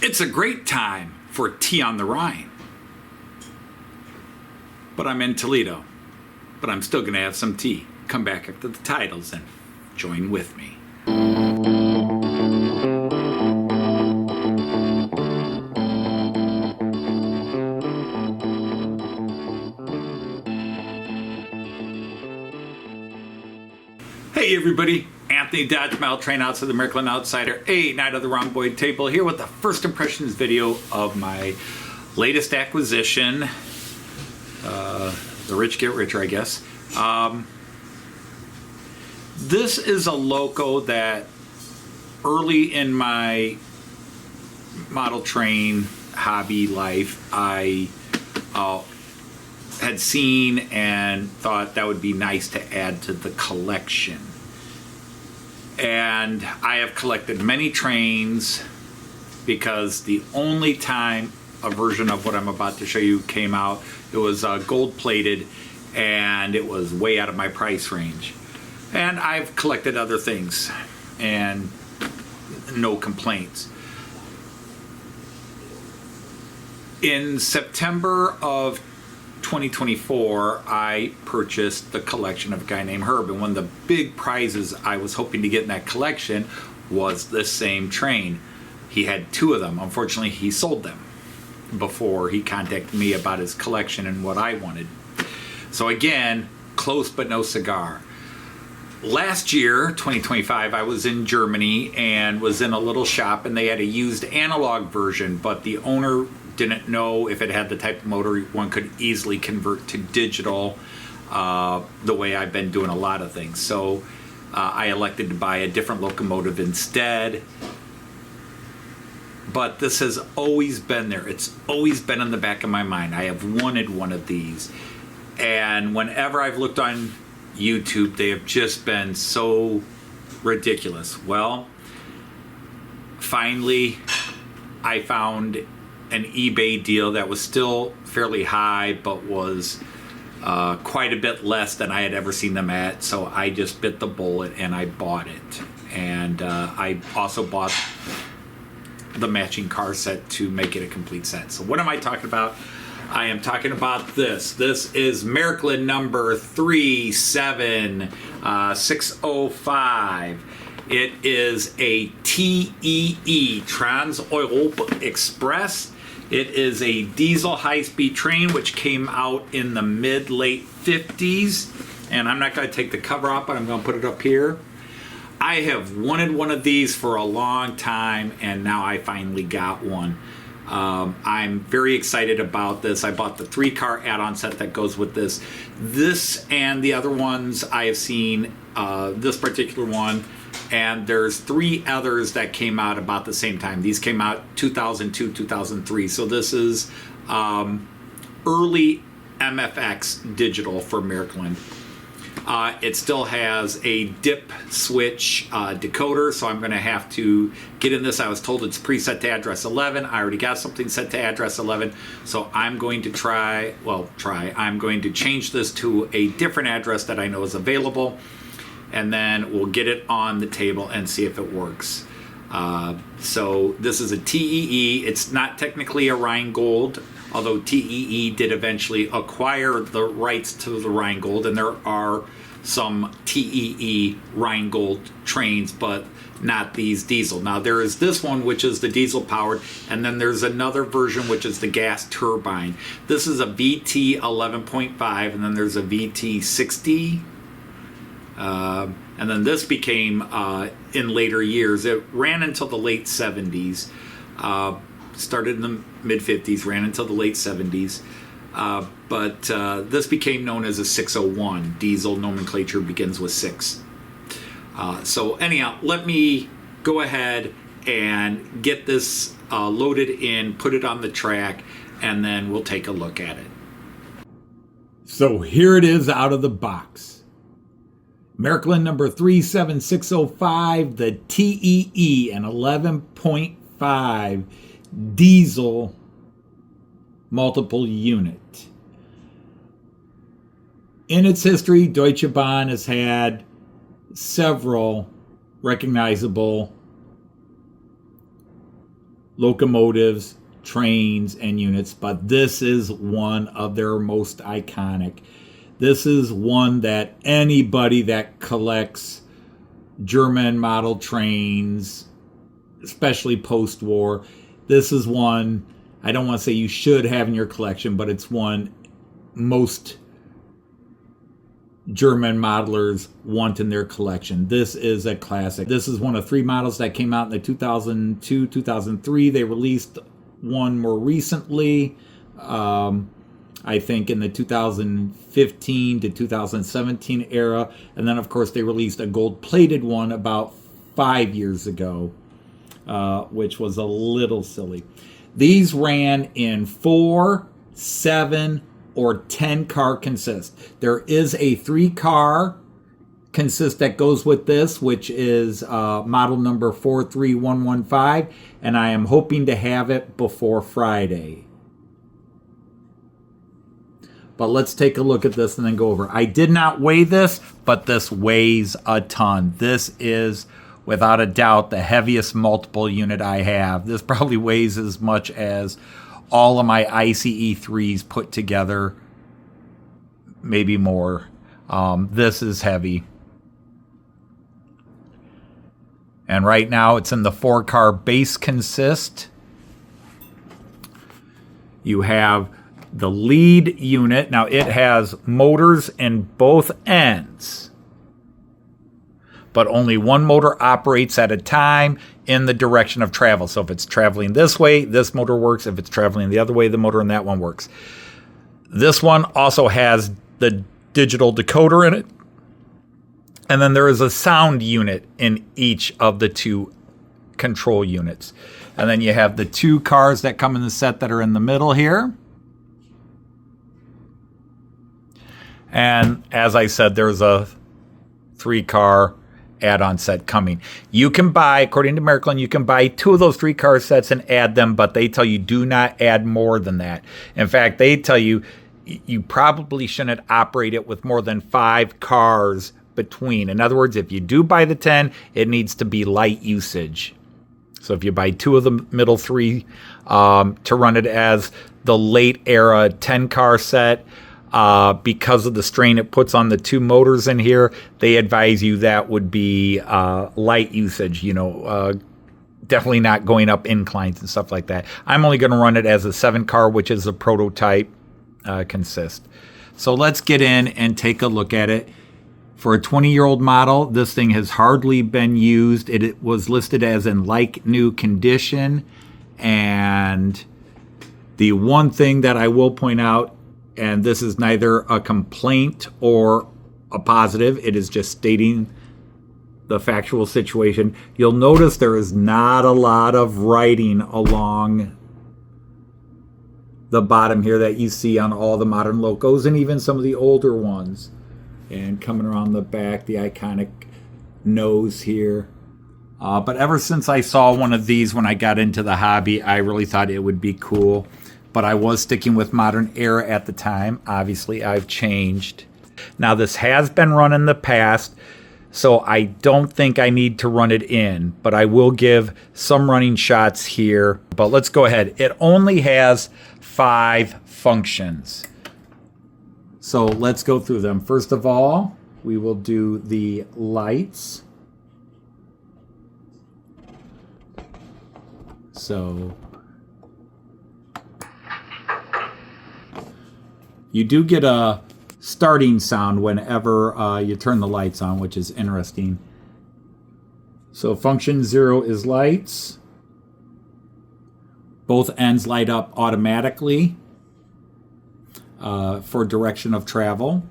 It's a great time for tea on the Rhine. But I'm in Toledo. But I'm still going to have some tea. Come back after the titles and join with me. Hey everybody, Anthony Dodge Mile Train Outs of the Märklin Outsider, a Night of the Rhomboid Table, here with the first impressions video of my latest acquisition, the rich get richer, I guess. This is a loco that early in my model train hobby life I had seen and thought that would be nice to add to the collection. And I have collected many trains because the only time a version of what I'm about to show you came out, it was gold plated and it was way out of my price range. And I've collected other things and no complaints. In September of 2024, I purchased the collection of a guy named Herb, and one of the big prizes I was hoping to get in that collection was this same train. He had two of them. Unfortunately, he sold them before he contacted me about his collection and what I wanted. So again, close but no cigar. Last year, 2025, I was in Germany and was in a little shop, and they had a used analog version, but the owner didn't know if it had the type of motor one could easily convert to digital, the way I've been doing a lot of things. So I elected to buy a different locomotive instead. But this has always been there. It's always been in the back of my mind. I have wanted one of these. And whenever I've looked on YouTube, they have just been so ridiculous. Well, finally, I found an eBay deal that was still fairly high, but was quite a bit less than I had ever seen them at. So I just bit the bullet and I bought it. And I also bought the matching car set to make it a complete set. So what am I talking about? I am talking about this. This is Märklin number 37605. It is a TEE, Trans-Europa Express. It is a diesel high-speed train which came out in the mid-late 50s. And I'm not going to take the cover off, but I'm going to put it up here. I have wanted one of these for a long time, and now I finally got one. I'm very excited about this. I bought the 3-car add-on set that goes with this. This and the other ones I have seen, this particular one, and there's 3 others that came out about the same time. These came out 2002, 2003. So this is early MFX digital for Märklin. It still has a dip switch decoder, so I'm going to have to get in this. I was told it's preset to address 11. I already got something set to address 11, so I'm going to I'm going to change this to a different address that I know is available, and then we'll get it on the table and see if it works. So this is a TEE. It's not technically a Rheingold, although TEE did eventually acquire the rights to the Rheingold, and there are some TEE Rheingold trains, but not these diesel. Now there is this one which is the diesel powered, and then there's another version which is the gas turbine. This is a VT 11.5, and then there's a VT 60. And then this became, in later years, it ran until the late 70s. Started in the mid-50s, ran until the late 70s. But this became known as a 601. Diesel nomenclature begins with 6. So anyhow, let me go ahead and get this loaded in, put it on the track, and then we'll take a look at it. So here it is out of the box. Märklin number 37605, the TEE, an 11.5 diesel multiple unit. In its history, Deutsche Bahn has had several recognizable locomotives, trains, and units, but this is one of their most iconic. This is one that anybody that collects German model trains, especially post-war, this is one, I don't want to say you should have in your collection, but it's one most German modelers want in their collection. This is a classic. This is one of 3 models that came out in the 2002, 2003. They released one more recently, I think in the 2015 to 2017 era. And then, of course, they released a gold-plated one about 5 years ago, which was a little silly. These ran in 4, 7, or 10 car consist. There is a 3 car consist that goes with this, which is model number 43115, and I am hoping to have it before Friday. But let's take a look at this and then go over. I did not weigh this, but this weighs a ton. This is, without a doubt, the heaviest multiple unit I have. This probably weighs as much as all of my ICE 3s put together, maybe more. This is heavy. And right now it's in the 4-car base consist. You have the lead unit. Now it has motors in both ends, but only one motor operates at a time in the direction of travel. So if it's traveling this way, this motor works. If it's traveling the other way, the motor in that one works. This one also has the digital decoder in it. And then there is a sound unit in each of the 2 control units. And then you have the 2 cars that come in the set that are in the middle here. And as I said, there's a 3-car add-on set coming. You can buy, according to Märklin, you can buy 2 of those 3-car sets and add them, but they tell you do not add more than that. In fact, they tell you you probably shouldn't operate it with more than 5 cars between. In other words, if you do buy the 10, it needs to be light usage. So if you buy 2 of the middle 3 to run it as the late era 10-car set, because of the strain it puts on the 2 motors in here, they advise you that would be light usage, definitely not going up inclines and stuff like that. I'm only going to run it as a 7-car, which is a prototype consist. So let's get in and take a look at it. For a 20-year-old model, this thing has hardly been used. It was listed as in like new condition. And the one thing that I will point out, and this is neither a complaint or a positive, it is just stating the factual situation. You'll notice there is not a lot of writing along the bottom here that you see on all the modern locos and even some of the older ones. And coming around the back, the iconic nose here. But ever since I saw one of these when I got into the hobby, I really thought it would be cool. But I was sticking with modern era at the time. Obviously, I've changed. Now, this has been run in the past, so I don't think I need to run it in. But I will give some running shots here. But let's go ahead. It only has 5 functions. So let's go through them. First of all, we will do the lights. So you do get a starting sound whenever you turn the lights on, which is interesting. So function 0 is lights. Both ends light up automatically for direction of travel.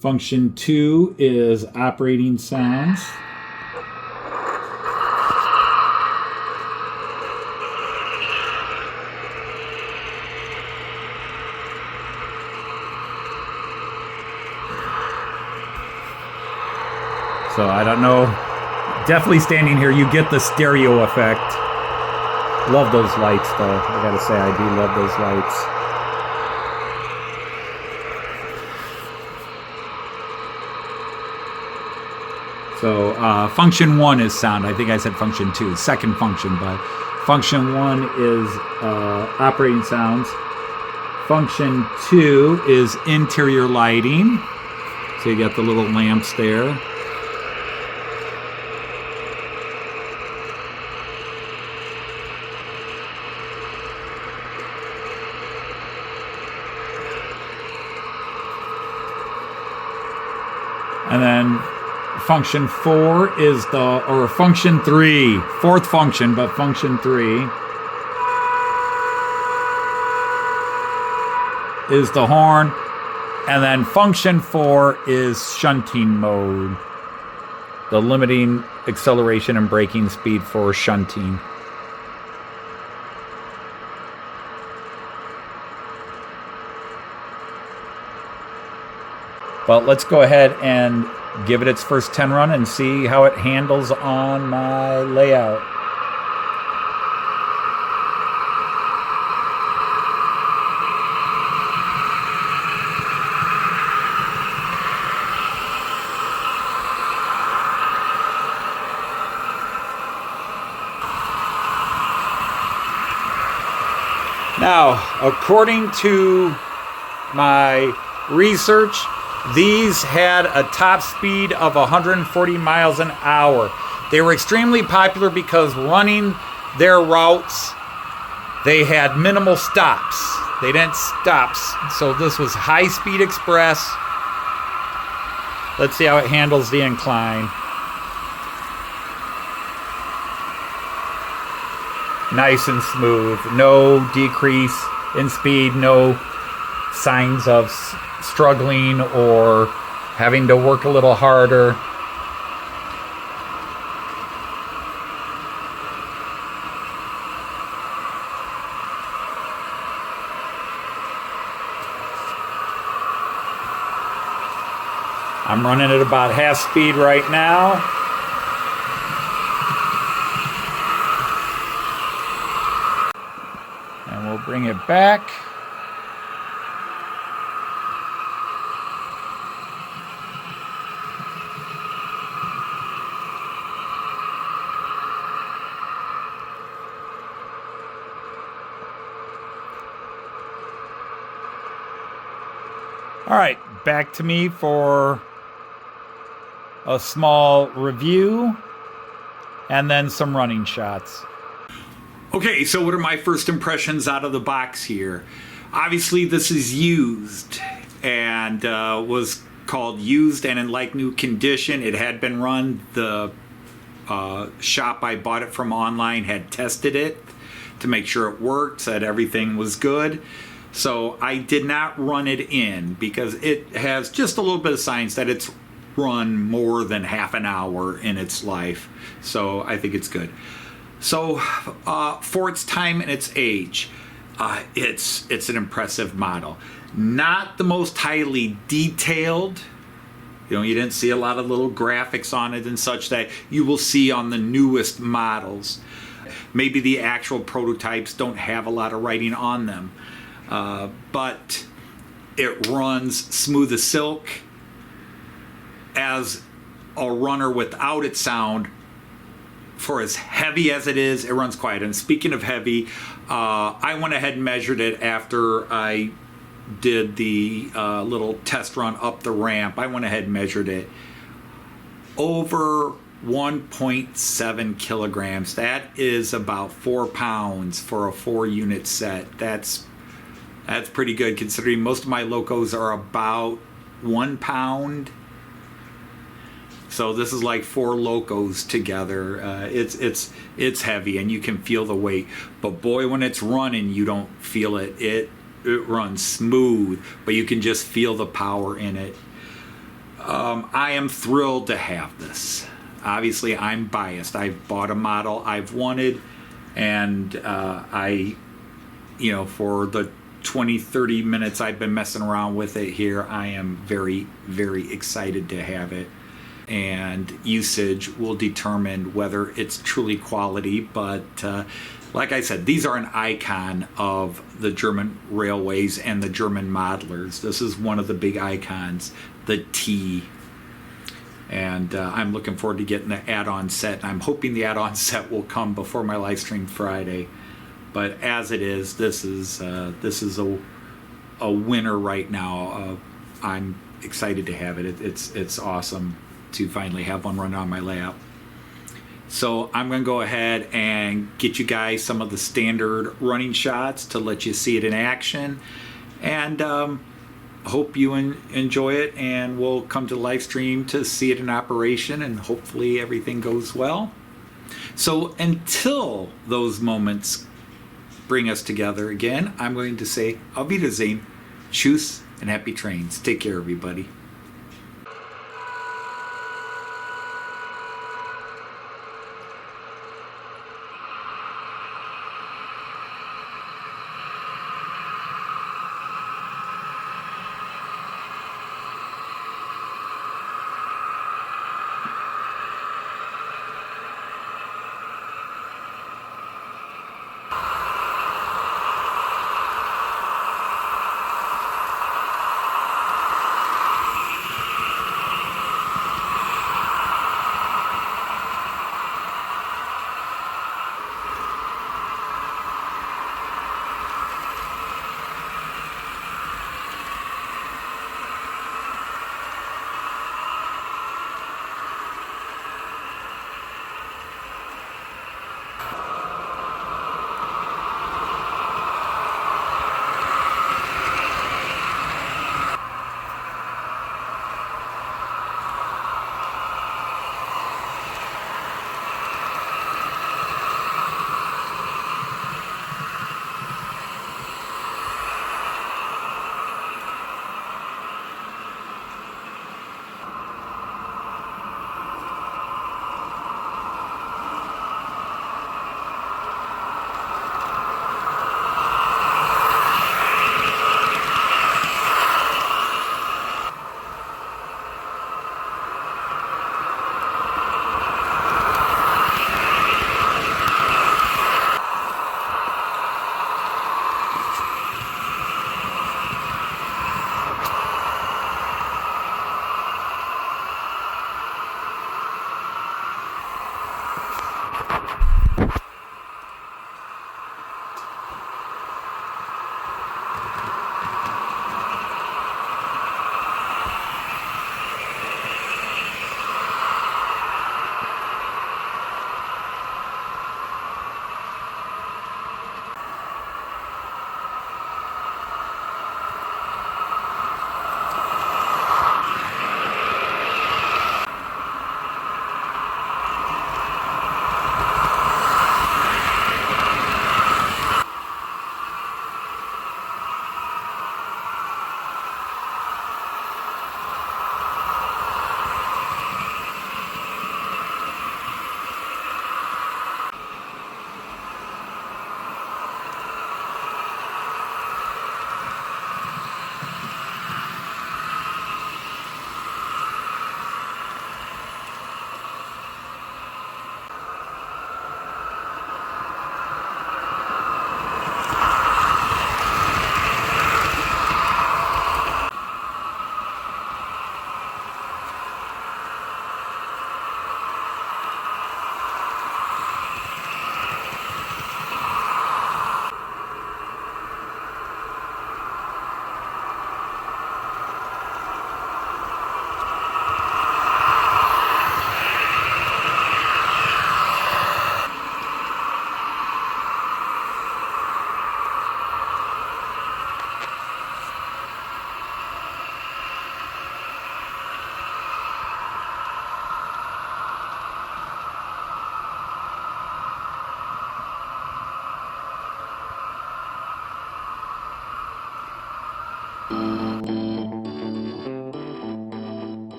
Function 2 is operating sounds. So I don't know, definitely standing here, you get the stereo effect. Love those lights though, I gotta say, I do love those lights. So function 1 is sound. I think I said function 2, second function, but function 1 is operating sounds. Function 2 is interior lighting. So you got the little lamps there. And then function 4 is or function 3, fourth function, but function 3 is the horn. And then function 4 is shunting mode, the limiting acceleration and braking speed for shunting. But let's go ahead and give it its first 10 run and see how it handles on my layout. Now, according to my research, these had a top speed of 140 miles an hour. They were extremely popular because running their routes, they had minimal stops. They didn't stop. So this was high-speed express. Let's see how it handles the incline. Nice and smooth. No decrease in speed. No signs of struggling or having to work a little harder. I'm running at about half speed right now. And we'll bring it back. All right, back to me for a small review and then some running shots. Okay, so what are my first impressions out of the box here? Obviously, this is used and was called used and in like new condition. It had been run. The shop I bought it from online had tested it to make sure it worked, said everything was good. So I did not run it in because it has just a little bit of signs that it's run more than half an hour in its life. So I think it's good. So for its time and its age, it's an impressive model. Not the most highly detailed. You know, you didn't see a lot of little graphics on it and such that you will see on the newest models. Maybe the actual prototypes don't have a lot of writing on them. But it runs smooth as silk. As a runner without its sound, for as heavy as it is, it runs quiet. And speaking of heavy, I went ahead and measured it after I did the little test run up the ramp. I went ahead and measured it. Over 1.7 kilograms. That is about 4 pounds for a 4-unit set. That's pretty good considering most of my locos are about 1 pound. So this is like 4 locos together. It's heavy and you can feel the weight. But boy, when it's running, you don't feel it. It runs smooth, but you can just feel the power in it. I am thrilled to have this. Obviously, I'm biased. I've bought a model I've wanted, and for the 20-30 minutes I've been messing around with it here, I am very, very excited to have it. And usage will determine whether it's truly quality, but like I said, these are an icon of the German railways and the German modelers. This is one of the big icons, the TEE. And I'm looking forward to getting the add-on set. I'm hoping the add-on set will come before my live stream Friday. But as it is, this is a winner right now. I'm excited to have it. It's awesome to finally have one run on my lap. So I'm going to go ahead and get you guys some of the standard running shots to let you see it in action. And hope you enjoy it, and we'll come to the live stream to see it in operation, and hopefully everything goes well. So until those moments bring us together again, I'm going to say Auf Wiedersehen, tschüss, and happy trains. Take care, everybody.